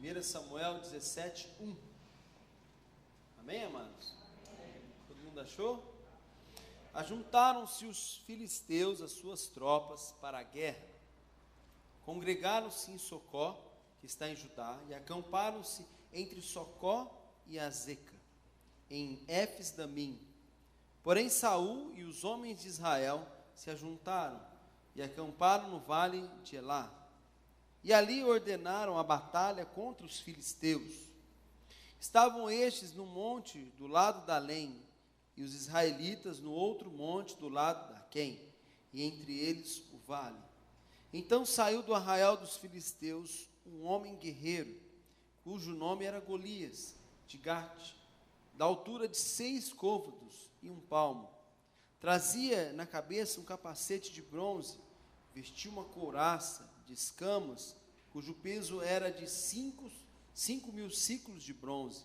1 Samuel 17, 1. Amém, amados? Amém. Todo mundo achou? Ajuntaram-se os filisteus, as suas tropas, para a guerra. Congregaram-se em Socó, que está em Judá, e acamparam-se entre Socó e Azeca, em Éfes-Damim. Porém Saul e os homens de Israel se ajuntaram e acamparam no vale de Elá. E ali ordenaram a batalha contra os filisteus. Estavam estes no monte do lado da Além, e os israelitas no outro monte do lado da Quém, e entre eles o vale. Então saiu do arraial dos filisteus um homem guerreiro, cujo nome era Golias, de Gate, da altura de 6 côvados e 1 palmo. Trazia na cabeça um capacete de bronze, vestia uma couraça de escamas, cujo peso era de 5.000 siclos de bronze.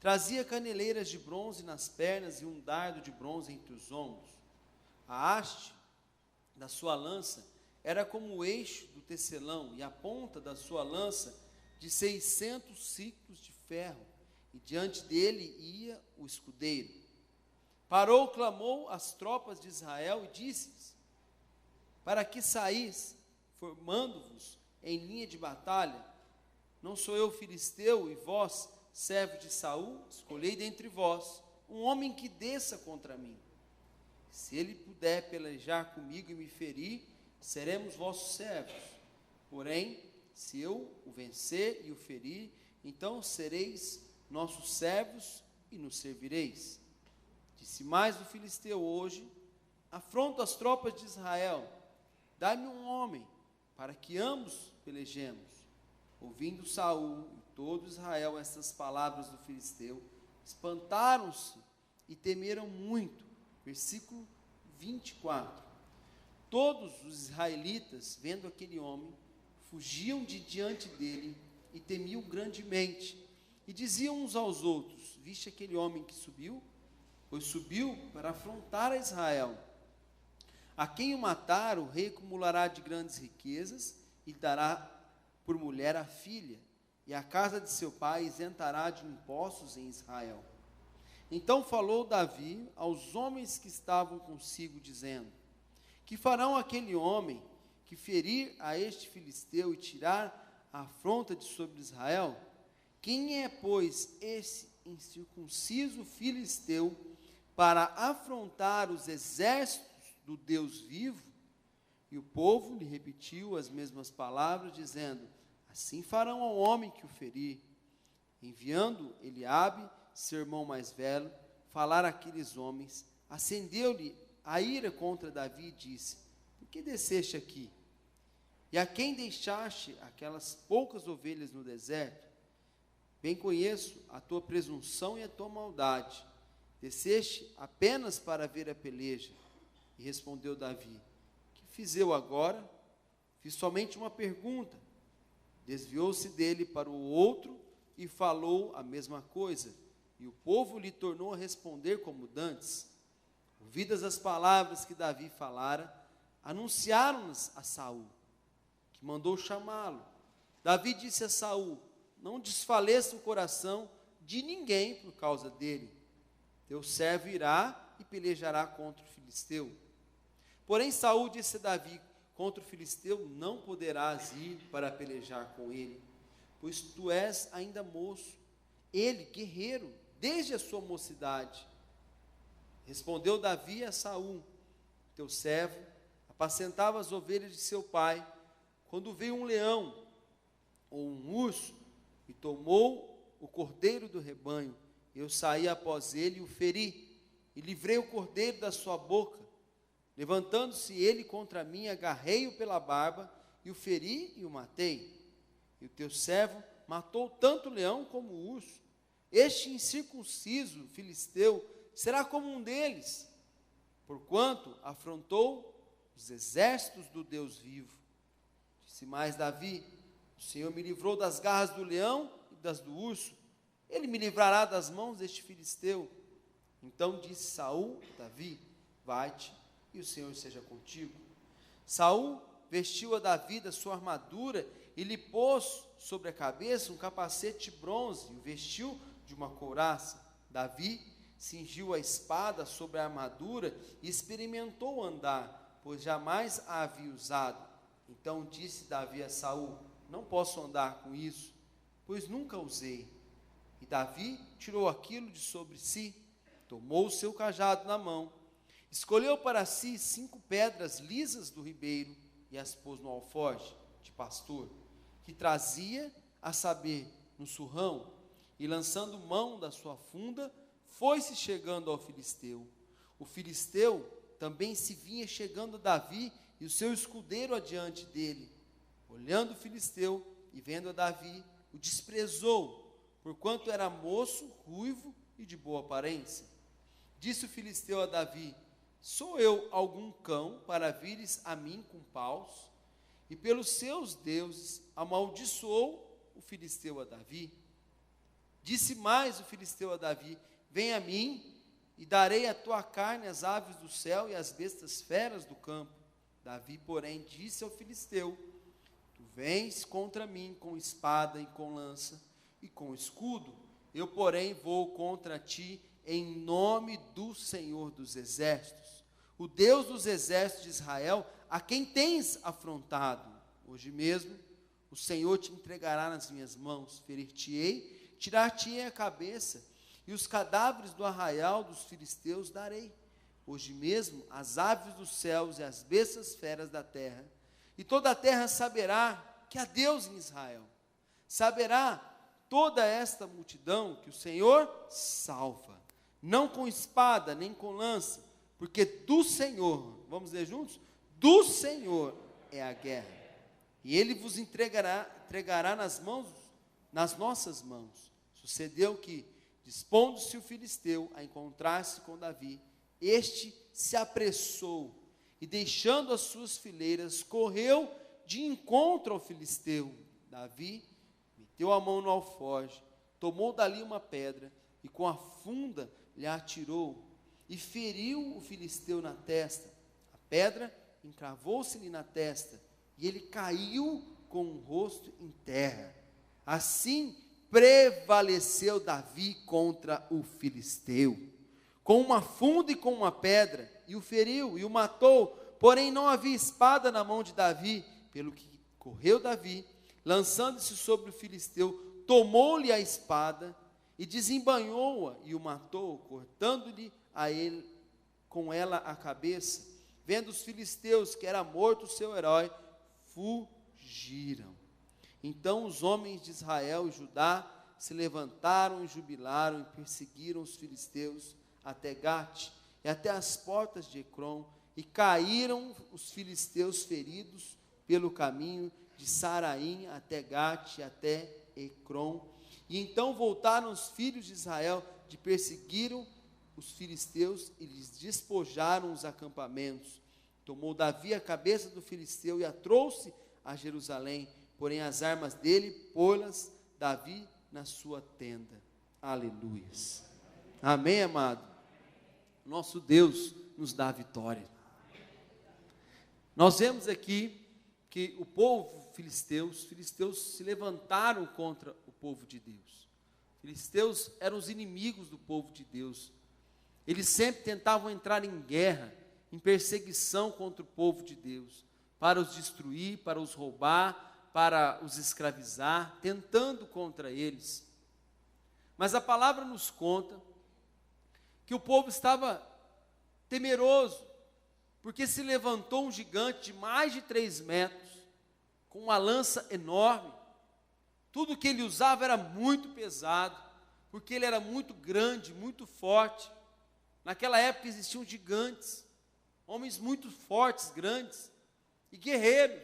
Trazia caneleiras de bronze nas pernas e um dardo de bronze entre os ombros. A haste da sua lança era como o eixo do tecelão, e a ponta da sua lança de 600 ciclos de ferro, e diante dele ia o escudeiro. Parou, clamou às tropas de Israel e disse-lhes: para que saís, formando-vos em linha de batalha? Não sou eu filisteu, e vós, servo de Saul? Escolhei dentre vós um homem que desça contra mim. Se ele puder pelejar comigo e me ferir, seremos vossos servos. Porém, se eu o vencer e o ferir, então sereis nossos servos e nos servireis. Disse mais o filisteu: hoje afronto as tropas de Israel. Dá-me um homem, para que ambos pelejemos. Ouvindo Saul e todo Israel estas palavras do filisteu, espantaram-se e temeram muito. Versículo 24. Todos os israelitas, vendo aquele homem, fugiam de diante dele e temiam grandemente. E diziam uns aos outros: viste aquele homem que subiu? Pois subiu para afrontar a Israel. A quem o matar, o rei acumulará de grandes riquezas e dará por mulher a filha, e a casa de seu pai isentará de impostos em Israel. Então falou Davi aos homens que estavam consigo, dizendo: que farão aquele homem que ferir a este filisteu e tirar a afronta de sobre Israel? Quem é, pois, esse incircunciso filisteu para afrontar os exércitos do Deus vivo? E o povo lhe repetiu as mesmas palavras, dizendo: assim farão ao homem que o ferir. Enviando Eliabe, seu irmão mais velho, falar àqueles homens, acendeu-lhe a ira contra Davi e disse: por que desceste aqui? E a quem deixaste aquelas poucas ovelhas no deserto? Bem conheço a tua presunção e a tua maldade. Desceste apenas para ver a peleja. E respondeu Davi: que fiz eu agora? Fiz somente uma pergunta. Desviou-se dele para o outro e falou a mesma coisa. E o povo lhe tornou a responder como dantes. Ouvidas as palavras que Davi falara, anunciaram-nas a Saul, que mandou chamá-lo. Davi disse a Saul: não desfaleça o coração de ninguém por causa dele. Teu servo irá e pelejará contra o filisteu. Porém Saul disse a Davi: contra o filisteu não poderás ir para pelejar com ele, pois tu és ainda moço, ele guerreiro desde a sua mocidade. Respondeu Davi a Saul: teu servo apacentava as ovelhas de seu pai, quando veio um leão ou um urso e tomou o cordeiro do rebanho. Eu saí após ele e o feri, e livrei o cordeiro da sua boca. Levantando-se ele contra mim, agarrei-o pela barba, e o feri e o matei. E o teu servo matou tanto o leão como o urso. Este incircunciso filisteu será como um deles, porquanto afrontou os exércitos do Deus vivo. Disse mais Davi: o Senhor me livrou das garras do leão e das do urso. Ele me livrará das mãos deste filisteu. Então disse Saul a Davi: vai-te, e o Senhor seja contigo. Saul vestiu a Davi da sua armadura e lhe pôs sobre a cabeça um capacete de bronze e o vestiu de uma couraça. Davi cingiu a espada sobre a armadura e experimentou andar, pois jamais a havia usado. Então disse Davi a Saul: não posso andar com isso, pois nunca usei. E Davi tirou aquilo de sobre si, tomou o seu cajado na mão, escolheu para si 5 pedras lisas do ribeiro e as pôs no alforje de pastor, que trazia, a saber, no surrão, e lançando mão da sua funda, foi-se chegando ao filisteu. O filisteu também se vinha chegando a Davi e o seu escudeiro adiante dele. Olhando o filisteu e vendo a Davi, o desprezou, porquanto era moço, ruivo e de boa aparência. Disse o filisteu a Davi: sou eu algum cão para vires a mim com paus? E pelos seus deuses amaldiçoou o filisteu a Davi. Disse mais o filisteu a Davi: vem a mim, e darei a tua carne às aves do céu e às bestas feras do campo. Davi, porém, disse ao filisteu: tu vens contra mim com espada e com lança e com escudo, eu, porém, vou contra ti em nome do Senhor dos exércitos, o Deus dos exércitos de Israel, a quem tens afrontado. Hoje mesmo o Senhor te entregará nas minhas mãos, ferir-te-ei, tirar-te-ei a cabeça, e os cadáveres do arraial dos filisteus darei. Hoje mesmo as aves dos céus e as bestas feras da terra, e toda a terra saberá que há Deus em Israel. Saberá toda esta multidão que o Senhor salva, não com espada nem com lança, porque do Senhor, vamos ler juntos? Do Senhor é a guerra, e Ele vos entregará nas nossas mãos. Sucedeu que, dispondo-se o filisteu a encontrar-se com Davi, este se apressou e, deixando as suas fileiras, correu de encontro ao filisteu. Davi meteu a mão no alforje, tomou dali uma pedra e com a funda lhe atirou e feriu o filisteu na testa. A pedra encravou-se-lhe na testa e ele caiu com o rosto em terra. Assim prevaleceu Davi contra o filisteu, com uma funda e com uma pedra, e o feriu e o matou, porém não havia espada na mão de Davi, pelo que correu Davi, lançando-se sobre o filisteu, tomou-lhe a espada e desembanhou-a e o matou, cortando-lhe a ele com ela a cabeça. Vendo os filisteus que era morto o seu herói, fugiram. Então os homens de Israel e Judá se levantaram e jubilaram e perseguiram os filisteus até Gate e até as portas de Ecrom, e caíram os filisteus feridos pelo caminho de Saraim até Gate e até Ecrom. E então voltaram os filhos de Israel de perseguiram os filisteus e lhes despojaram os acampamentos. Tomou Davi a cabeça do filisteu e a trouxe a Jerusalém, porém as armas dele pô-las Davi na sua tenda. Aleluias. Amém, amado? Nosso Deus nos dá vitória. Nós vemos aqui que o povo os filisteus se levantaram contra o povo de Deus. Os filisteus eram os inimigos do povo de Deus. Eles sempre tentavam entrar em guerra, em perseguição contra o povo de Deus, para os destruir, para os roubar, para os escravizar, tentando contra eles. Mas a palavra nos conta que o povo estava temeroso, porque se levantou um gigante de mais de 3 metros, com uma lança enorme. Tudo que ele usava era muito pesado, porque ele era muito grande, muito forte. Naquela época existiam gigantes, homens muito fortes, grandes, e guerreiros.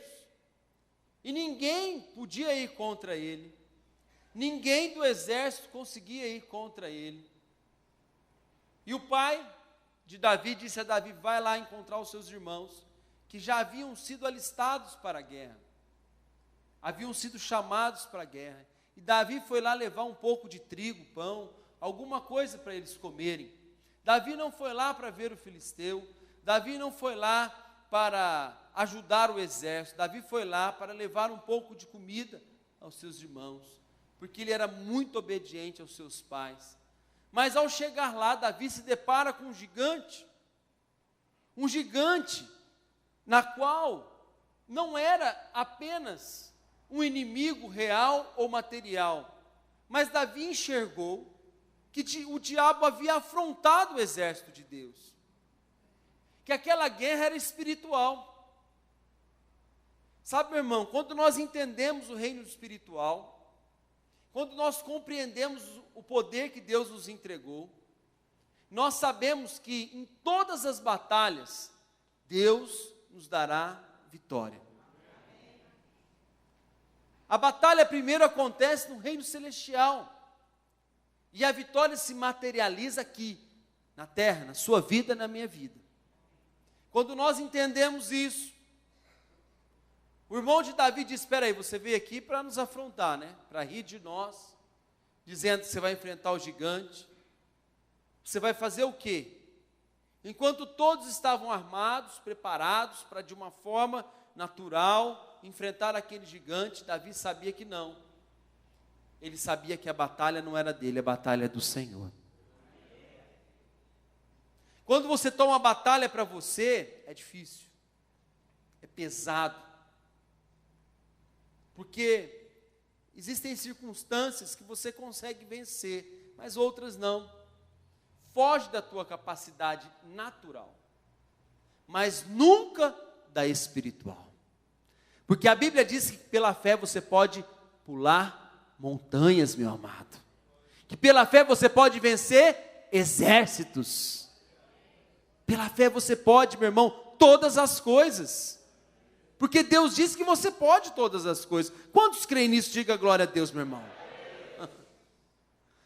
E ninguém podia ir contra ele. Ninguém do exército conseguia ir contra ele. E o pai de Davi disse a Davi: vai lá encontrar os seus irmãos, que já haviam sido alistados para a guerra. Haviam sido chamados para a guerra. E Davi foi lá levar um pouco de trigo, pão, alguma coisa para eles comerem. Davi não foi lá para ver o filisteu. Davi não foi lá para ajudar o exército, Davi foi lá para levar um pouco de comida aos seus irmãos, porque ele era muito obediente aos seus pais. Mas ao chegar lá, Davi se depara com um gigante na qual não era apenas um inimigo real ou material, mas Davi enxergou que o diabo havia afrontado o exército de Deus, que aquela guerra era espiritual. Sabe, meu irmão, quando nós entendemos o reino espiritual, quando nós compreendemos o poder que Deus nos entregou, nós sabemos que em todas as batalhas, Deus nos dará vitória. A batalha primeiro acontece no reino celestial, e a vitória se materializa aqui, na terra, na sua vida, na minha vida. Quando nós entendemos isso, o irmão de Davi diz: espera aí, você veio aqui para nos afrontar, né? Para rir de nós, dizendo que você vai enfrentar o gigante. Você vai fazer o quê? Enquanto todos estavam armados, preparados para de uma forma natural enfrentar aquele gigante, Davi sabia que não. Ele sabia que a batalha não era dele, a batalha é do Senhor. Quando você toma uma batalha para você, é difícil, é pesado, porque existem circunstâncias que você consegue vencer, mas outras não. Foge da tua capacidade natural, mas nunca da espiritual. Porque a Bíblia diz que pela fé você pode pular montanhas, meu amado. Que pela fé você pode vencer exércitos. Pela fé você pode, meu irmão, todas as coisas. Porque Deus diz que você pode todas as coisas. Quantos creem nisso? Diga glória a Deus, meu irmão.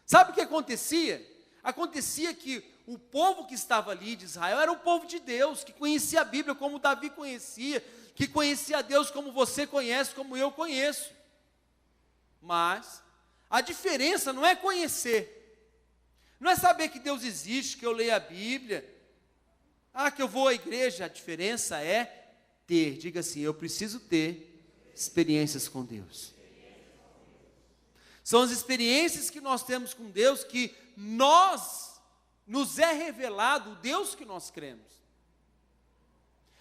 Sabe o que acontecia? Acontecia que o povo que estava ali de Israel era um povo de Deus, que conhecia a Bíblia como Davi conhecia, que conhecia a Deus como você conhece, como eu conheço. Mas a diferença não é conhecer, não é saber que Deus existe, que eu leio a Bíblia, que eu vou à igreja. A diferença é ter, diga assim, eu preciso ter experiências com Deus. São as experiências que nós temos com Deus que nos é revelado o Deus que nós cremos.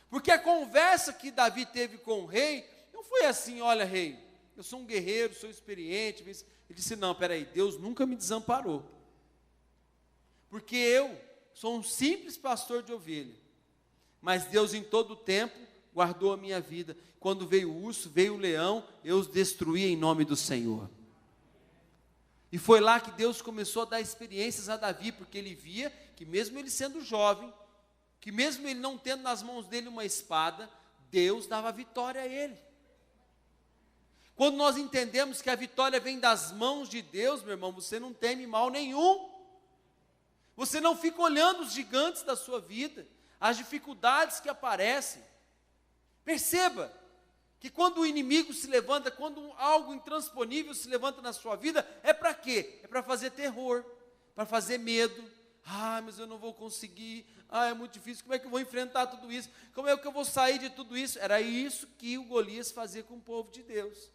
Porque a conversa que Davi teve com o rei, não foi assim: olha, rei, eu sou um guerreiro, sou experiente. Ele disse: não, peraí, Deus nunca me desamparou. Porque eu sou um simples pastor de ovelha, mas Deus em todo o tempo guardou a minha vida. Quando veio o urso, veio o leão, eu os destruí em nome do Senhor. E foi lá que Deus começou a dar experiências a Davi, porque ele via que mesmo ele sendo jovem, que mesmo ele não tendo nas mãos dele uma espada, Deus dava vitória a ele. Quando nós entendemos que a vitória vem das mãos de Deus, meu irmão, você não teme mal nenhum. Você não fica olhando os gigantes da sua vida, as dificuldades que aparecem. Perceba que quando o inimigo se levanta, quando algo intransponível se levanta na sua vida, é para quê? É para fazer terror, para fazer medo. Mas eu não vou conseguir, é muito difícil, como é que eu vou enfrentar tudo isso? Como é que eu vou sair de tudo isso? Era isso que o Golias fazia com o povo de Deus.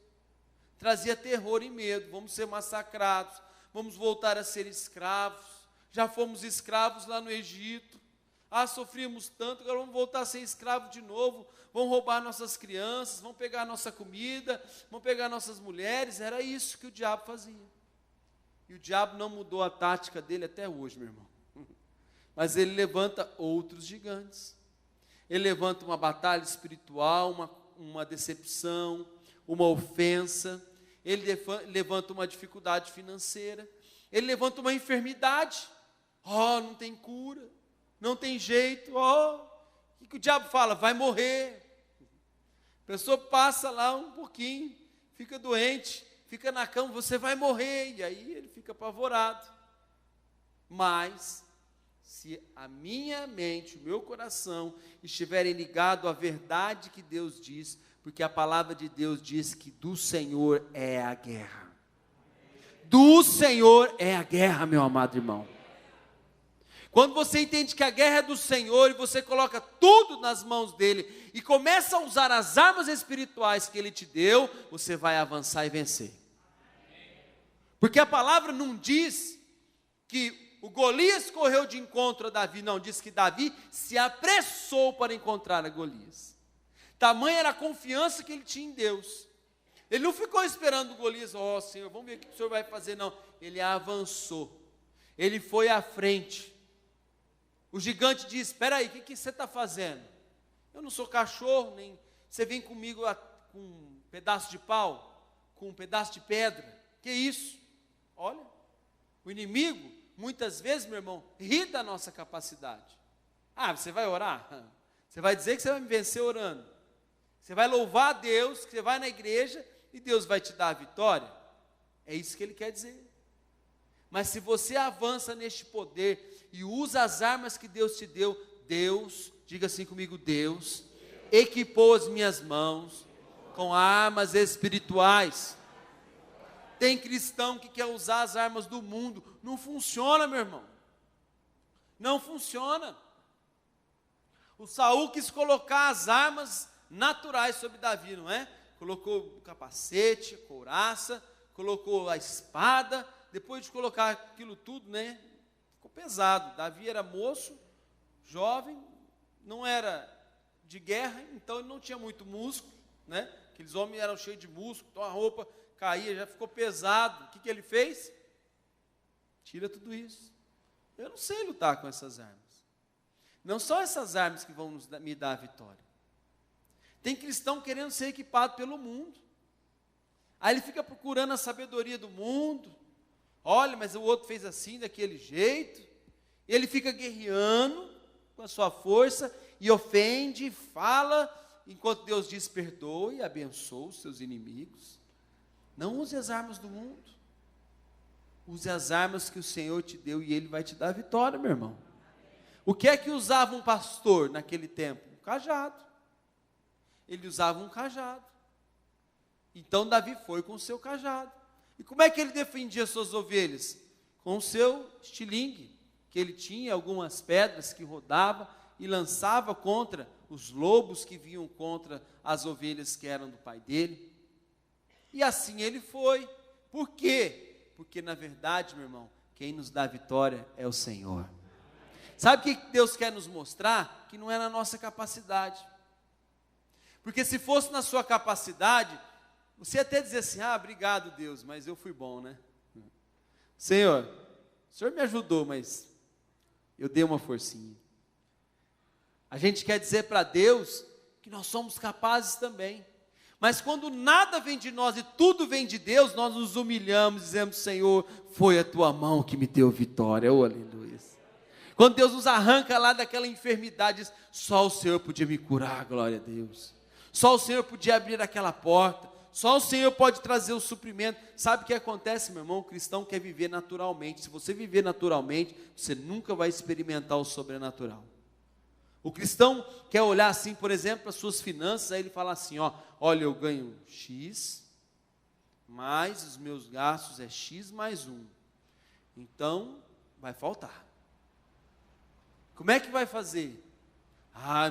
Trazia terror e medo: vamos ser massacrados, vamos voltar a ser escravos, já fomos escravos lá no Egito, sofríamos tanto, agora vamos voltar a ser escravos de novo, vão roubar nossas crianças, vão pegar nossa comida, vão pegar nossas mulheres. Era isso que o diabo fazia. E o diabo não mudou a tática dele até hoje, meu irmão. Mas ele levanta outros gigantes. Ele levanta uma batalha espiritual, uma decepção, uma ofensa. Ele levanta uma dificuldade financeira. Ele levanta uma enfermidade. Não tem cura, não tem jeito. O que o diabo fala? Vai morrer. A pessoa passa lá um pouquinho, fica doente, fica na cama, você vai morrer. E aí ele fica apavorado. Mas se a minha mente, o meu coração estiverem ligados à verdade que Deus diz, porque a palavra de Deus diz que do Senhor é a guerra. Do Senhor é a guerra, meu amado irmão. Quando você entende que a guerra é do Senhor e você coloca tudo nas mãos dele e começa a usar as armas espirituais que ele te deu, você vai avançar e vencer. Porque a palavra não diz que o Golias correu de encontro a Davi, não, diz que Davi se apressou para encontrar a Golias. Tamanha era a confiança que ele tinha em Deus. Ele não ficou esperando o Golias, ó Senhor, vamos ver o que o Senhor vai fazer, não. Ele avançou, ele foi à frente. O gigante diz, espera aí, o que você está fazendo? Eu não sou cachorro, nem você vem comigo com um pedaço de pau, com um pedaço de pedra, que isso? Olha, o inimigo, muitas vezes, meu irmão, ri da nossa capacidade. Ah, você vai orar? Você vai dizer que você vai me vencer orando. Você vai louvar a Deus, que você vai na igreja e Deus vai te dar a vitória. É isso que ele quer dizer. Mas se você avança neste poder e usa as armas que Deus te deu, Deus, diga assim comigo, Deus equipou as minhas mãos com armas espirituais. Tem cristão que quer usar as armas do mundo, não funciona, meu irmão. Não funciona. O Saul quis colocar as armas naturais sobre Davi, não é? Colocou o capacete, a couraça, colocou a espada. Depois de colocar aquilo tudo, né, ficou pesado. Davi era moço, jovem, não era de guerra, então ele não tinha muito músculo, né? Aqueles homens eram cheios de músculo, então a roupa caía, já ficou pesado. O que ele fez? Tira tudo isso. Eu não sei lutar com essas armas. Não são essas armas que vão me dar a vitória. Tem cristão querendo ser equipado pelo mundo. Aí ele fica procurando a sabedoria do mundo. Olha, mas o outro fez assim, daquele jeito. E ele fica guerreando com a sua força e ofende, fala, enquanto Deus diz perdoe e abençoa os seus inimigos. Não use as armas do mundo. Use as armas que o Senhor te deu e Ele vai te dar a vitória, meu irmão. O que é que usava um pastor naquele tempo? Um cajado. Ele usava um cajado. Então Davi foi com o seu cajado. E como é que ele defendia suas ovelhas? Com o seu estilingue, que ele tinha algumas pedras que rodava e lançava contra os lobos que vinham contra as ovelhas que eram do pai dele. E assim ele foi. Por quê? Porque na verdade, meu irmão, quem nos dá a vitória é o Senhor. Sabe o que Deus quer nos mostrar? Que não é na nossa capacidade. Porque se fosse na sua capacidade, você até dizer assim, obrigado Deus, mas eu fui bom, né? Senhor, o Senhor me ajudou, mas eu dei uma forcinha. A gente quer dizer para Deus que nós somos capazes também. Mas quando nada vem de nós e tudo vem de Deus, nós nos humilhamos, dizemos, Senhor, foi a tua mão que me deu vitória, oh aleluia. Quando Deus nos arranca lá daquela enfermidade, diz, só o Senhor podia me curar, glória a Deus. Só o Senhor podia abrir aquela porta, só o Senhor pode trazer o suprimento. Sabe o que acontece, meu irmão? O cristão quer viver naturalmente. Se você viver naturalmente, você nunca vai experimentar o sobrenatural. O cristão quer olhar assim, por exemplo, para as suas finanças, aí ele fala assim, olha, eu ganho X, mas os meus gastos é X mais 1. Então, vai faltar. Como é que vai fazer?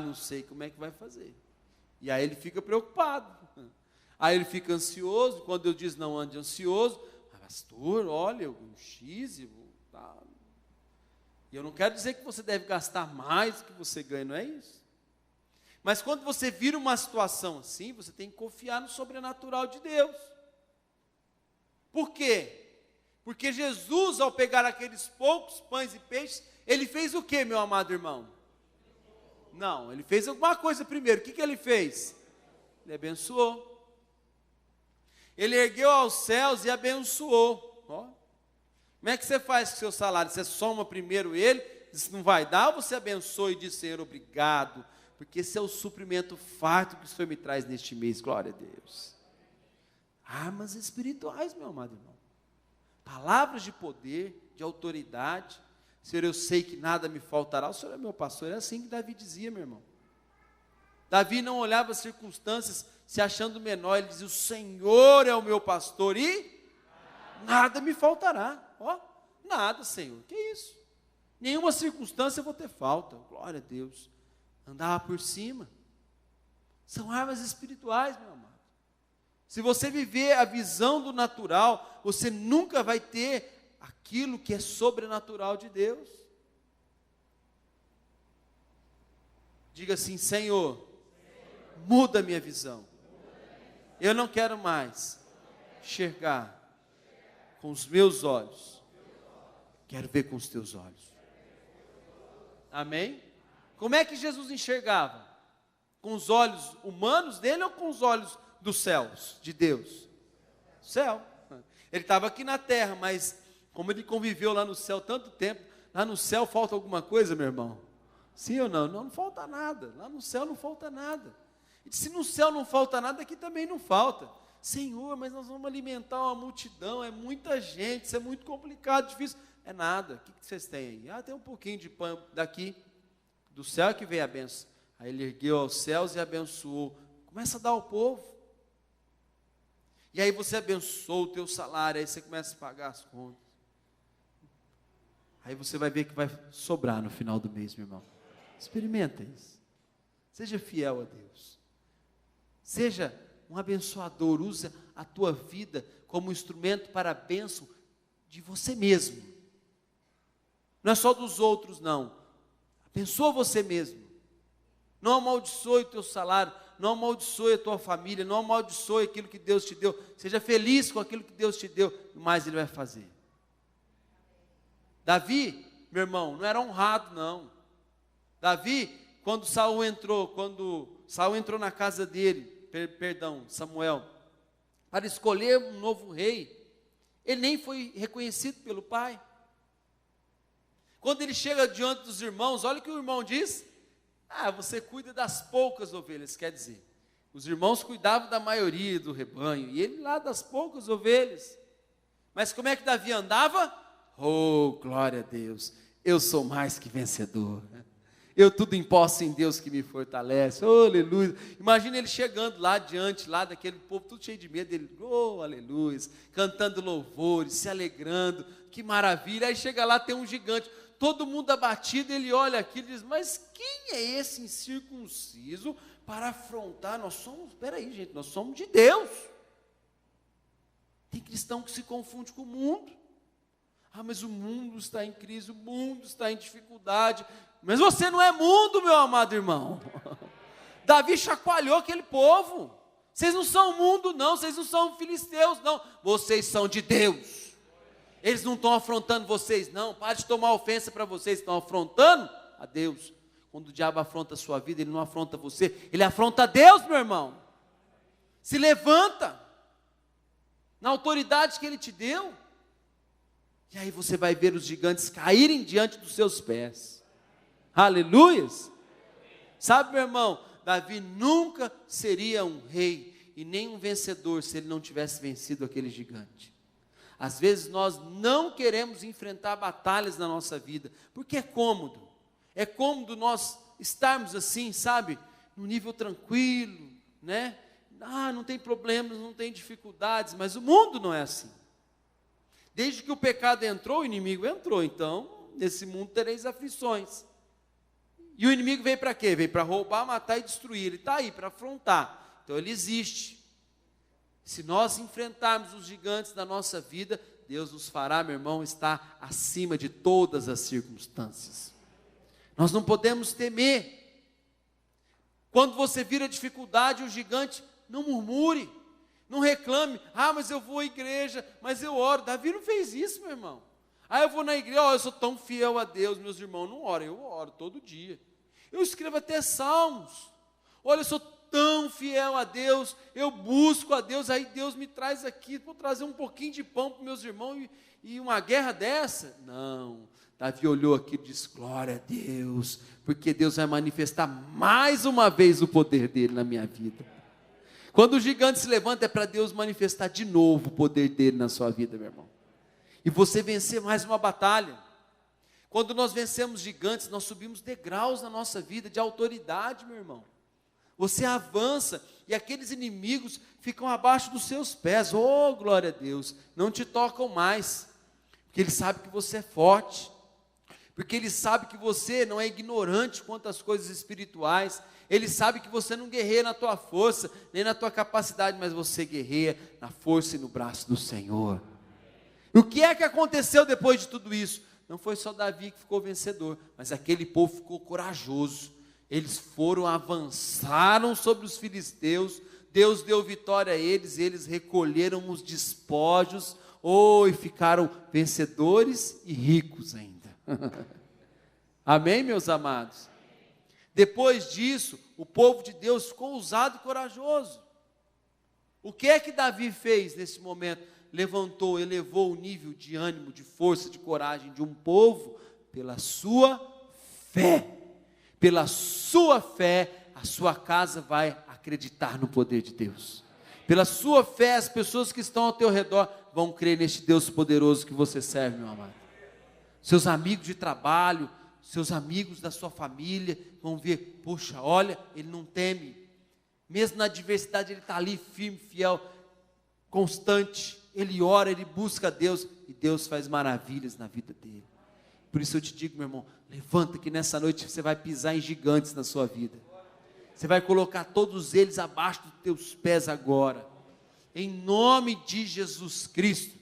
Não sei como é que vai fazer. E aí ele fica preocupado. Aí ele fica ansioso, quando Deus diz não ande ansioso, pastor, olha, eu ganho X e vou dar. E eu não quero dizer que você deve gastar mais do que você ganha, não é isso. Mas quando você vira uma situação assim, você tem que confiar no sobrenatural de Deus. Por quê? Porque Jesus, ao pegar aqueles poucos pães e peixes, ele fez o quê, meu amado irmão? Não, ele fez alguma coisa primeiro. O que ele fez? Ele abençoou. Ele ergueu aos céus e abençoou. Como é que você faz com o seu salário? Você soma primeiro ele, diz que não vai dar, ou você abençoa e diz, Senhor, obrigado, porque esse é o suprimento farto que o Senhor me traz neste mês, glória a Deus. Armas espirituais, meu amado irmão. Palavras de poder, de autoridade. Senhor, eu sei que nada me faltará. O Senhor é meu pastor. É assim que Davi dizia, meu irmão. Davi não olhava as circunstâncias se achando menor. Ele dizia, o Senhor é o meu pastor e nada me faltará. Nada, Senhor. Que isso? Nenhuma circunstância eu vou ter falta. Glória a Deus. Andava por cima. São armas espirituais, meu amado. Se você viver a visão do natural, você nunca vai ter aquilo que é sobrenatural de Deus. Diga assim: Senhor, muda a minha visão. Eu não quero mais enxergar com os meus olhos. Quero ver com os teus olhos. Amém? Como é que Jesus enxergava? Com os olhos humanos dele ou com os olhos dos céus, de Deus? Céu. Ele estava aqui na terra, mas como ele conviveu lá no céu tanto tempo, lá no céu falta alguma coisa, meu irmão? Sim ou não? Não falta nada. Lá no céu não falta nada. E se no céu não falta nada, aqui também não falta. Senhor, mas nós vamos alimentar uma multidão, é muita gente, isso é muito complicado, difícil. É nada. O que vocês têm aí? Ah, tem um pouquinho de pão daqui. Do céu é que veio a benção. Aí ele ergueu aos céus e abençoou. Começa a dar ao povo. E aí você abençoa o teu salário, aí você começa a pagar as contas. Aí você vai ver que vai sobrar no final do mês, meu irmão. Experimenta isso. Seja fiel a Deus. Seja um abençoador. Usa a tua vida como instrumento para a bênção de você mesmo. Não é só dos outros, não. Abençoa você mesmo. Não amaldiçoe o teu salário, não amaldiçoe a tua família, não amaldiçoe aquilo que Deus te deu. Seja feliz com aquilo que Deus te deu, o mais Ele vai fazer. Davi, meu irmão, não era honrado, não. Davi, quando Saul entrou na casa dele, Samuel, para escolher um novo rei, ele nem foi reconhecido pelo pai. Quando ele chega diante dos irmãos, olha o que o irmão diz: você cuida das poucas ovelhas. Quer dizer, os irmãos cuidavam da maioria do rebanho, e ele lá das poucas ovelhas. Mas como é que Davi andava? Oh, glória a Deus, eu sou mais que vencedor. Eu tudo em posse em Deus que me fortalece. Oh, aleluia. Imagina ele chegando lá diante, lá daquele povo tudo cheio de medo, ele, oh, aleluia, cantando louvores, se alegrando, que maravilha. Aí chega lá, tem um gigante, todo mundo abatido, ele olha aquilo e diz: mas quem é esse incircunciso para afrontar? Espera aí, gente, nós somos de Deus. Tem cristão que se confunde com o mundo. Mas o mundo está em crise, o mundo está em dificuldade. Mas você não é mundo, meu amado irmão. Davi chacoalhou aquele povo. Vocês não são mundo, não. Vocês não são filisteus, não. Vocês são de Deus. Eles não estão afrontando vocês, não. Pare de tomar ofensa para vocês. Estão afrontando a Deus. Quando o diabo afronta a sua vida, ele não afronta você, ele afronta a Deus, meu irmão. Se levanta na autoridade que Ele te deu. E aí você vai ver os gigantes caírem diante dos seus pés. Aleluias. Sabe, meu irmão, Davi nunca seria um rei e nem um vencedor se ele não tivesse vencido aquele gigante. Às vezes nós não queremos enfrentar batalhas na nossa vida, porque é cômodo. É cômodo nós estarmos assim, sabe, num nível tranquilo, né? Não tem problemas, não tem dificuldades, mas o mundo não é assim. Desde que o pecado entrou, o inimigo entrou. Então, nesse mundo tereis aflições. E o inimigo veio para quê? Veio para roubar, matar e destruir. Ele está aí para afrontar. Então, ele existe. Se nós enfrentarmos os gigantes da nossa vida, Deus nos fará, meu irmão, estar acima de todas as circunstâncias. Nós não podemos temer. Quando você vira dificuldade, o gigante, não murmure. Não reclame: mas eu vou à igreja, mas eu oro. Davi não fez isso, meu irmão. Eu vou na igreja, eu sou tão fiel a Deus. Meus irmãos não oram, eu oro todo dia. Eu escrevo até salmos. Olha, eu sou tão fiel a Deus, eu busco a Deus, aí Deus me traz aqui, vou trazer um pouquinho de pão para os meus irmãos, e uma guerra dessa? Não. Davi olhou aqui e disse: glória a Deus, porque Deus vai manifestar mais uma vez o poder dele na minha vida. Quando o gigante se levanta, é para Deus manifestar de novo o poder dele na sua vida, meu irmão. E você vencer mais uma batalha. Quando nós vencemos gigantes, nós subimos degraus na nossa vida de autoridade, meu irmão. Você avança e aqueles inimigos ficam abaixo dos seus pés. Oh, glória a Deus, não te tocam mais, porque eles sabem que você é forte. porque Ele sabe que você não é ignorante quanto às coisas espirituais, Ele sabe que você não guerreia na tua força, nem na tua capacidade, mas você guerreia na força e no braço do Senhor. E o que é que aconteceu depois de tudo isso? Não foi só Davi que ficou vencedor, mas aquele povo ficou corajoso. Eles avançaram sobre os filisteus, Deus deu vitória a eles, eles recolheram os despojos, e ficaram vencedores e ricos ainda. Amém, meus amados? Depois disso, o povo de Deus ficou ousado e corajoso. O que é que Davi fez nesse momento? Levantou, elevou o nível de ânimo, de força, de coragem de um povo, pela sua fé. Pela sua fé, a sua casa vai acreditar no poder de Deus. Pela sua fé, as pessoas que estão ao teu redor vão crer neste Deus poderoso que você serve, meu amado. Seus amigos de trabalho, seus amigos da sua família vão ver, poxa, olha, ele não teme. Mesmo na adversidade, ele está ali firme, fiel, constante. Ele ora, ele busca a Deus, e Deus faz maravilhas na vida dele. Por isso eu te digo, meu irmão, levanta que nessa noite você vai pisar em gigantes na sua vida. Você vai colocar todos eles abaixo dos teus pés agora. Em nome de Jesus Cristo.